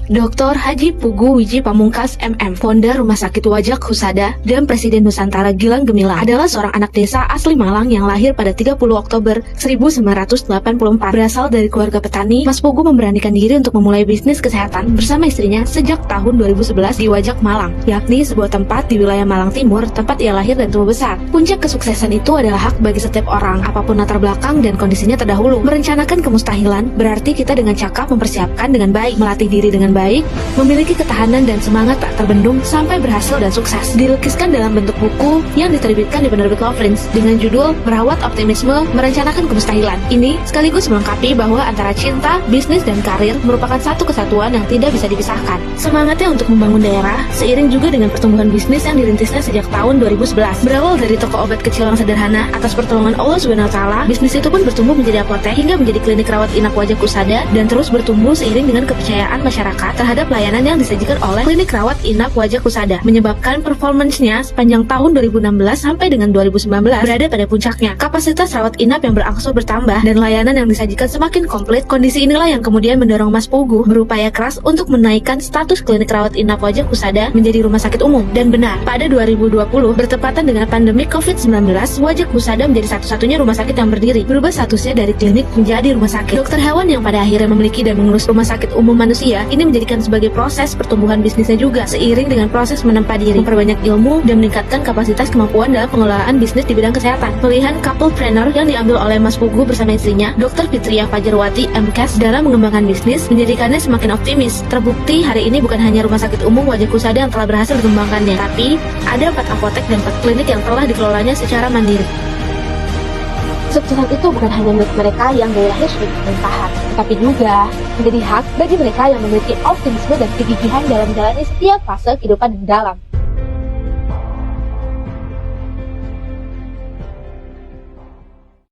Dr. Haji Pugu Wiji Pamungkas MM, founder Rumah Sakit Wajak Husada dan Presiden Nusantara Gilang Gemilang, adalah seorang anak desa asli Malang yang lahir pada 30 Oktober 1984. Berasal dari keluarga petani, Mas Pugu memberanikan diri untuk memulai bisnis kesehatan bersama istrinya sejak tahun 2011 di Wajak Malang, yakni sebuah tempat di wilayah Malang Timur, tempat ia lahir dan tumbuh besar. Puncak kesuksesan itu adalah hak bagi setiap orang, apapun latar belakang dan kondisinya terdahulu. Merencanakan kemustahilan berarti kita dengan cakap mempersiapkan dengan baik, melatih diri dengan baik, memiliki ketahanan dan semangat tak terbendung sampai berhasil dan sukses. Dilukiskan dalam bentuk buku yang diterbitkan di penerbit Lovrins dengan judul Merawat Optimisme, Merencanakan Kemustahilan. Ini sekaligus melengkapi bahwa antara cinta, bisnis, dan karir merupakan satu kesatuan yang tidak bisa dipisahkan. Semangatnya untuk membangun daerah seiring juga dengan pertumbuhan bisnis yang dirintisnya sejak tahun 2011. Berawal dari toko obat kecil yang sederhana, atas pertolongan Allah SWT, bisnis itu pun bertumbuh menjadi apotek hingga menjadi klinik rawat inap Wajak Husada dan terus bertumbuh seiring dengan kepercayaan masyarakat terhadap layanan yang disajikan oleh klinik rawat inap Wajak Husada, menyebabkan performance-nya sepanjang tahun 2016 sampai dengan 2019 berada pada puncaknya. Kapasitas rawat inap yang berangsur bertambah dan layanan yang disajikan semakin komplit. Kondisi inilah yang kemudian mendorong Mas Pugu berupaya keras untuk menaikkan status klinik rawat inap Wajak Husada menjadi rumah sakit umum. Dan benar, pada 2020 bertepatan dengan pandemi COVID-19, Wajak Husada menjadi satu-satunya rumah sakit yang berdiri, berubah statusnya dari klinik menjadi rumah sakit. Dokter hewan yang pada akhirnya memiliki dan mengurus rumah sakit umum manusia ini menjadikan sebagai proses pertumbuhan bisnisnya juga, seiring dengan proses menempa diri, memperbanyak ilmu, dan meningkatkan kapasitas kemampuan dalam pengelolaan bisnis di bidang kesehatan. Pilihan couplepreneur yang diambil oleh Mas Pugu bersama istrinya, Dr. Fitria Fajarwati MKes, dalam mengembangkan bisnis menjadikannya semakin optimis. Terbukti hari ini bukan hanya rumah sakit umum Wajak Husada yang telah berhasil dikembangkannya, tapi ada 4 apotek dan 4 klinik yang telah dikelolanya secara mandiri. Kesuksesan itu bukan hanya milik mereka yang gayanya sudah berlimpahan, tapi juga menjadi hak bagi mereka yang memiliki optimisme dan kegigihan dalam menjalani setiap fase kehidupan di dalam.